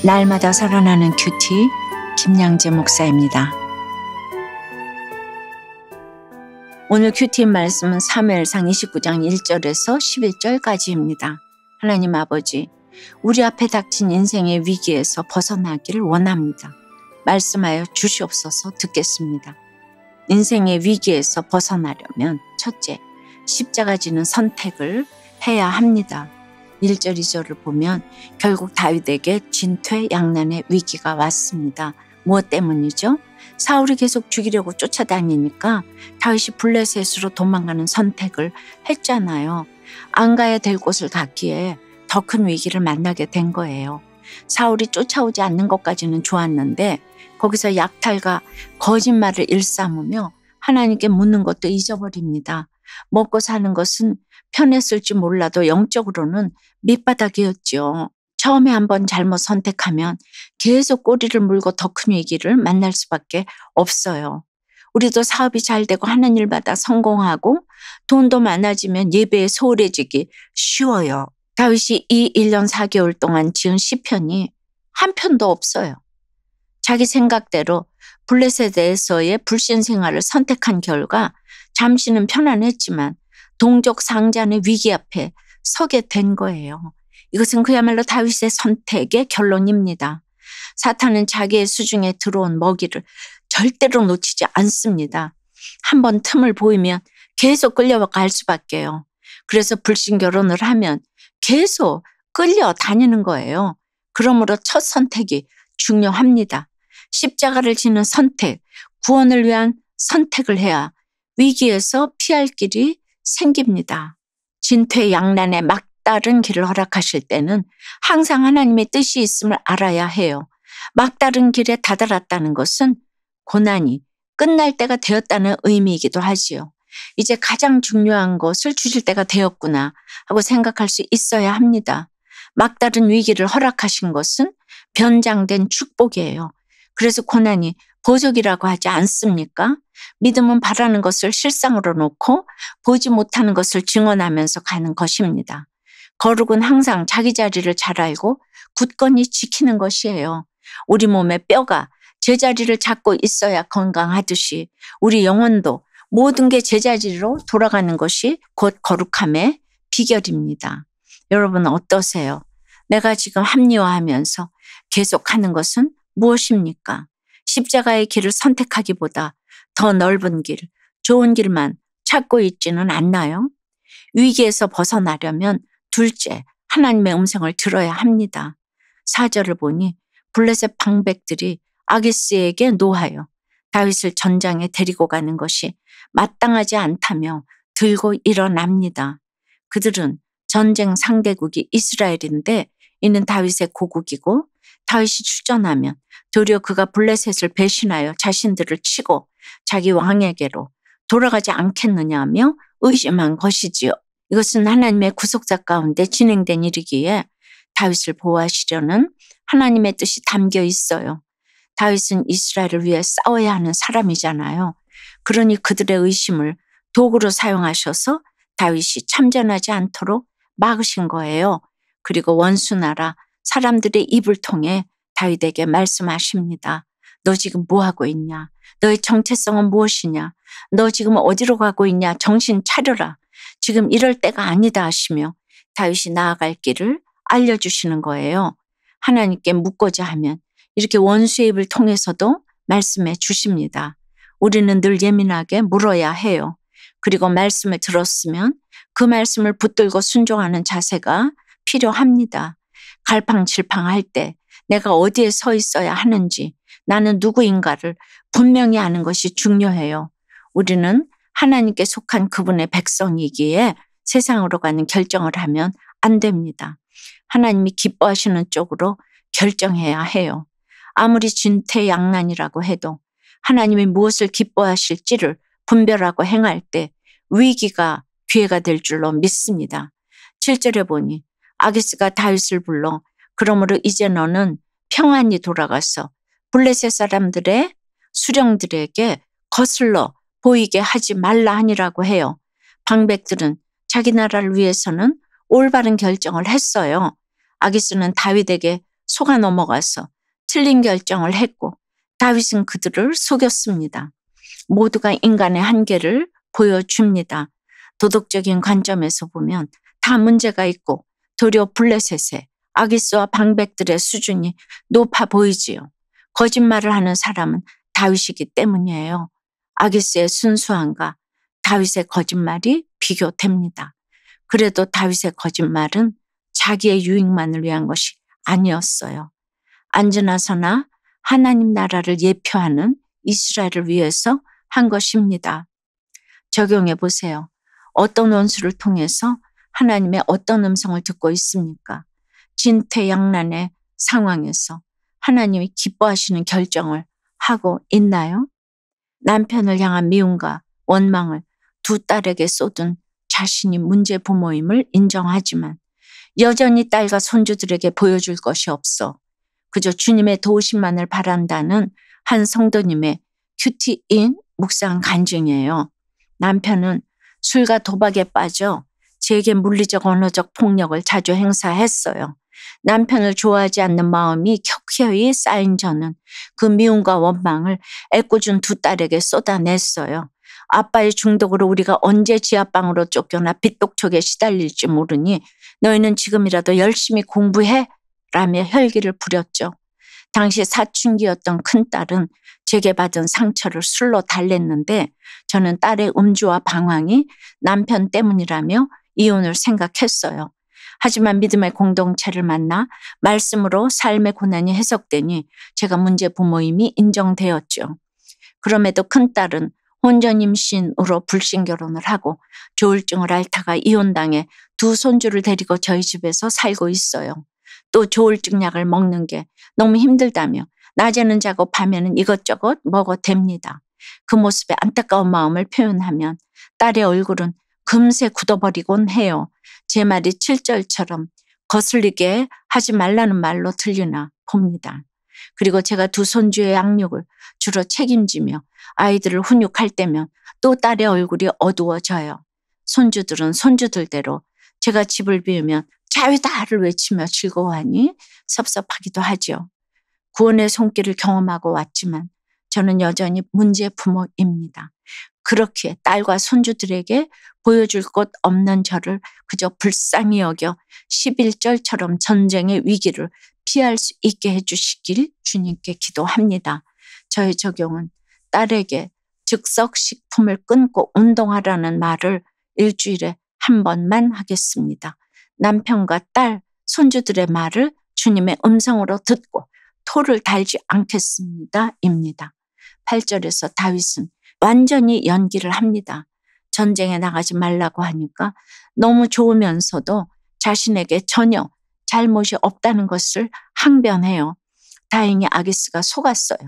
날마다 살아나는 큐티 김양재 목사입니다. 오늘 큐티 말씀은 사무엘상 29장 1절에서 11절까지입니다. 하나님 아버지, 우리 앞에 닥친 인생의 위기에서 벗어나기를 원합니다. 말씀하여 주시옵소서. 듣겠습니다. 인생의 위기에서 벗어나려면 첫째, 십자가 지는 선택을 해야 합니다. 1절, 2절을 보면 결국 다윗에게 진퇴양난의 위기가 왔습니다. 무엇 때문이죠? 사울이 계속 죽이려고 쫓아다니니까 다윗이 블레셋으로 도망가는 선택을 했잖아요. 안 가야 될 곳을 갔기에 더 큰 위기를 만나게 된 거예요. 사울이 쫓아오지 않는 것까지는 좋았는데 거기서 약탈과 거짓말을 일삼으며 하나님께 묻는 것도 잊어버립니다. 먹고 사는 것은 편했을지 몰라도 영적으로는 밑바닥이었죠. 처음에 한번 잘못 선택하면 계속 꼬리를 물고 더 큰 위기를 만날 수밖에 없어요. 우리도 사업이 잘 되고 하는 일마다 성공하고 돈도 많아지면 예배에 소홀해지기 쉬워요. 다윗이 이 1년 4개월 동안 지은 시편이 한 편도 없어요. 자기 생각대로 블레셋에서의 불신 생활을 선택한 결과 잠시는 편안했지만 동족 상잔의 위기 앞에 서게 된 거예요. 이것은 그야말로 다윗의 선택의 결론입니다. 사탄은 자기의 수중에 들어온 먹이를 절대로 놓치지 않습니다. 한번 틈을 보이면 계속 끌려갈 수밖에요. 그래서 불신 결혼을 하면 계속 끌려다니는 거예요. 그러므로 첫 선택이 중요합니다. 십자가를 지는 선택, 구원을 위한 선택을 해야 위기에서 피할 길이 생깁니다. 진퇴양난의 막다른 길을 허락하실 때는 항상 하나님의 뜻이 있음을 알아야 해요. 막다른 길에 다다랐다는 것은 고난이 끝날 때가 되었다는 의미이기도 하지요. 이제 가장 중요한 것을 주실 때가 되었구나 하고 생각할 수 있어야 합니다. 막다른 위기를 허락하신 것은 변장된 축복이에요. 그래서 고난이 보석이라고 하지 않습니까? 믿음은 바라는 것을 실상으로 놓고 보지 못하는 것을 증언하면서 가는 것입니다. 거룩은 항상 자기 자리를 잘 알고 굳건히 지키는 것이에요. 우리 몸의 뼈가 제자리를 잡고 있어야 건강하듯이 우리 영혼도 모든 게 제자리로 돌아가는 것이 곧 거룩함의 비결입니다. 여러분 어떠세요? 내가 지금 합리화하면서 계속하는 것은 무엇입니까? 십자가의 길을 선택하기보다 더 넓은 길, 좋은 길만 찾고 있지는 않나요? 위기에서 벗어나려면 둘째, 하나님의 음성을 들어야 합니다. 4절을 보니 블레셋 방백들이 아기스에게 노하여 다윗을 전장에 데리고 가는 것이 마땅하지 않다며 들고 일어납니다. 그들은 전쟁 상대국이 이스라엘인데 이는 다윗의 고국이고 다윗이 출전하면 도리어 그가 블레셋을 배신하여 자신들을 치고 자기 왕에게로 돌아가지 않겠느냐며 의심한 것이지요. 이것은 하나님의 구속사 가운데 진행된 일이기에 다윗을 보호하시려는 하나님의 뜻이 담겨 있어요. 다윗은 이스라엘을 위해 싸워야 하는 사람이잖아요. 그러니 그들의 의심을 도구로 사용하셔서 다윗이 참전하지 않도록 막으신 거예요. 그리고 원수나라 사람들의 입을 통해 다윗에게 말씀하십니다. 너 지금 뭐하고 있냐? 너의 정체성은 무엇이냐? 너 지금 어디로 가고 있냐? 정신 차려라. 지금 이럴 때가 아니다 하시며 다윗이 나아갈 길을 알려주시는 거예요. 하나님께 묻고자 하면 이렇게 원수의 입을 통해서도 말씀해 주십니다. 우리는 늘 예민하게 물어야 해요. 그리고 말씀을 들었으면 그 말씀을 붙들고 순종하는 자세가 필요합니다. 갈팡질팡할 때 내가 어디에 서 있어야 하는지 나는 누구인가를 분명히 아는 것이 중요해요. 우리는 하나님께 속한 그분의 백성이기에 세상으로 가는 결정을 하면 안 됩니다. 하나님이 기뻐하시는 쪽으로 결정해야 해요. 아무리 진퇴양난이라고 해도 하나님이 무엇을 기뻐하실지를 분별하고 행할 때 위기가 기회가 될 줄로 믿습니다. 7절에 보니 아기스가 다윗을 불러 그러므로 이제 너는 평안히 돌아가서 블레셋 사람들의 수령들에게 거슬러 보이게 하지 말라 하니라고 해요. 방백들은 자기 나라를 위해서는 올바른 결정을 했어요. 아기스는 다윗에게 속아 넘어가서 틀린 결정을 했고 다윗은 그들을 속였습니다. 모두가 인간의 한계를 보여줍니다. 도덕적인 관점에서 보면 다 문제가 있고 도리어 블레셋의 아기스와 방백들의 수준이 높아 보이지요. 거짓말을 하는 사람은 다윗이기 때문이에요. 아기스의 순수함과 다윗의 거짓말이 비교됩니다. 그래도 다윗의 거짓말은 자기의 유익만을 위한 것이 아니었어요. 안전하서나 하나님 나라를 예표하는 이스라엘을 위해서 한 것입니다. 적용해 보세요. 어떤 원수를 통해서 하나님의 어떤 음성을 듣고 있습니까? 진퇴양난의 상황에서 하나님이 기뻐하시는 결정을 하고 있나요? 남편을 향한 미움과 원망을 두 딸에게 쏟은 자신이 문제 부모임을 인정하지만 여전히 딸과 손주들에게 보여줄 것이 없어 그저 주님의 도우심만을 바란다는 한 성도님의 큐티인 묵상 간증이에요. 남편은 술과 도박에 빠져 제게 물리적 언어적 폭력을 자주 행사했어요. 남편을 좋아하지 않는 마음이 켜켜이 쌓인 저는 그 미움과 원망을 애꿎은 두 딸에게 쏟아냈어요. 아빠의 중독으로 우리가 언제 지하방으로 쫓겨나 빚독촉에 시달릴지 모르니 너희는 지금이라도 열심히 공부해 라며 혈기를 부렸죠. 당시 사춘기였던 큰딸은 제게 받은 상처를 술로 달랬는데 저는 딸의 음주와 방황이 남편 때문이라며 이혼을 생각했어요. 하지만 믿음의 공동체를 만나 말씀으로 삶의 고난이 해석되니 제가 문제 부모임이 인정되었죠. 그럼에도 큰딸은 혼전 임신으로 불신 결혼을 하고 조울증을 앓다가 이혼당해 두 손주를 데리고 저희 집에서 살고 있어요. 또 조울증 약을 먹는 게 너무 힘들다며 낮에는 자고 밤에는 이것저것 먹어댑니다. 그 모습에 안타까운 마음을 표현하면 딸의 얼굴은 금세 굳어버리곤 해요. 제 말이 7절처럼 거슬리게 하지 말라는 말로 들리나 봅니다. 그리고 제가 두 손주의 양육을 주로 책임지며 아이들을 훈육할 때면 또 딸의 얼굴이 어두워져요. 손주들은 손주들대로 제가 집을 비우면 자유다를 외치며 즐거워하니 섭섭하기도 하죠. 구원의 손길을 경험하고 왔지만 저는 여전히 문제 부모입니다. 그렇게 딸과 손주들에게 보여줄 것 없는 저를 그저 불쌍히 여겨 11절처럼 전쟁의 위기를 피할 수 있게 해주시길 주님께 기도합니다. 저의 적용은 딸에게 즉석식품을 끊고 운동하라는 말을 일주일에 한 번만 하겠습니다. 남편과 딸, 손주들의 말을 주님의 음성으로 듣고 토를 달지 않겠습니다. 입니다. 8절에서 다윗은 완전히 연기를 합니다. 전쟁에 나가지 말라고 하니까 너무 좋으면서도 자신에게 전혀 잘못이 없다는 것을 항변해요. 다행히 아기스가 속았어요.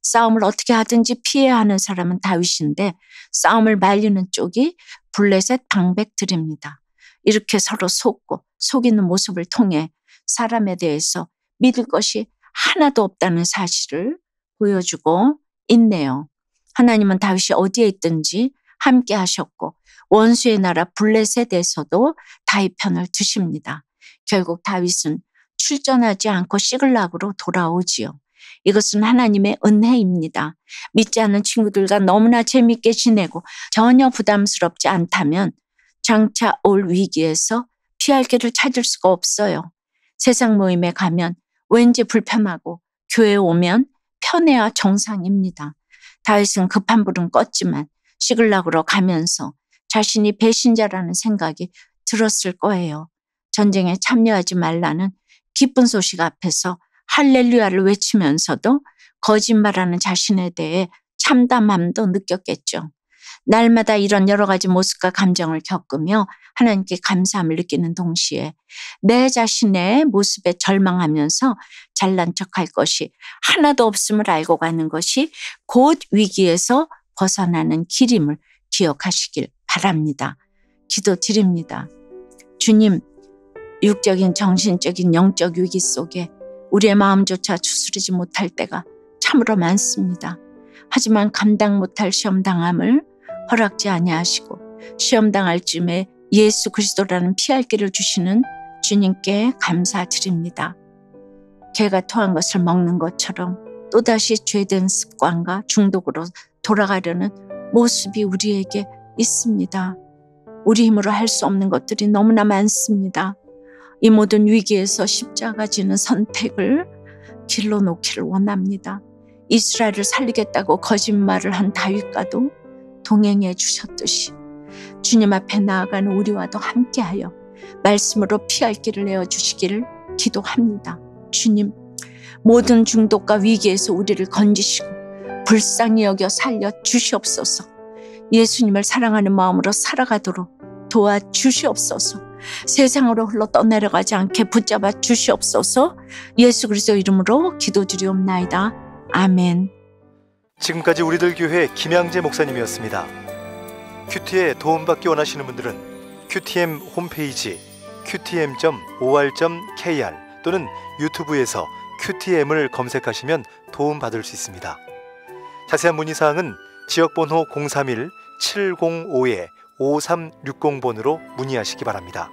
싸움을 어떻게 하든지 피해야 하는 사람은 다윗인데 싸움을 말리는 쪽이 블레셋 방백들입니다. 이렇게 서로 속고 속이는 모습을 통해 사람에 대해서 믿을 것이 하나도 없다는 사실을 보여주고 있네요. 하나님은 다윗이 어디에 있든지 함께 하셨고 원수의 나라 블레셋에서도 다윗 편을 드십니다. 결국 다윗은 출전하지 않고 시글락으로 돌아오지요. 이것은 하나님의 은혜입니다. 믿지 않는 친구들과 너무나 재밌게 지내고 전혀 부담스럽지 않다면 장차 올 위기에서 피할 길을 찾을 수가 없어요. 세상 모임에 가면 왠지 불편하고 교회에 오면 편해야 정상입니다. 다윗은 급한 불은 껐지만 시글락으로 가면서 자신이 배신자라는 생각이 들었을 거예요. 전쟁에 참여하지 말라는 기쁜 소식 앞에서 할렐루야를 외치면서도 거짓말하는 자신에 대해 참담함도 느꼈겠죠. 날마다 이런 여러 가지 모습과 감정을 겪으며 하나님께 감사함을 느끼는 동시에 내 자신의 모습에 절망하면서 잘난 척할 것이 하나도 없음을 알고 가는 것이 곧 위기에서 벗어나는 길임을 기억하시길 바랍니다. 기도드립니다. 주님, 육적인, 정신적인, 영적 위기 속에 우리의 마음조차 추스르지 못할 때가 참으로 많습니다. 하지만 감당 못할 시험당함을 허락지 아니하시고 시험당할 쯤에 예수 그리스도라는 피할 길을 주시는 주님께 감사드립니다. 개가 토한 것을 먹는 것처럼 또다시 죄된 습관과 중독으로 돌아가려는 모습이 우리에게 있습니다. 우리 힘으로 할 수 없는 것들이 너무나 많습니다. 이 모든 위기에서 십자가 지는 선택을 길러 놓기를 원합니다. 이스라엘을 살리겠다고 거짓말을 한 다윗과도 동행해 주셨듯이 주님 앞에 나아가는 우리와도 함께하여 말씀으로 피할 길을 내어주시기를 기도합니다. 주님, 모든 중독과 위기에서 우리를 건지시고 불쌍히 여겨 살려 주시옵소서. 예수님을 사랑하는 마음으로 살아가도록 도와주시옵소서. 세상으로 흘러 떠내려가지 않게 붙잡아 주시옵소서. 예수 그리스도 이름으로 기도드리옵나이다. 아멘. 지금까지 우리들 교회 김양재 목사님이었습니다. 큐티에 도움받기 원하시는 분들은 QTM 홈페이지 qtm.or.kr 또는 유튜브에서 QTM을 검색하시면 도움받을 수 있습니다. 자세한 문의사항은 지역번호 031-705-5360번으로 문의하시기 바랍니다.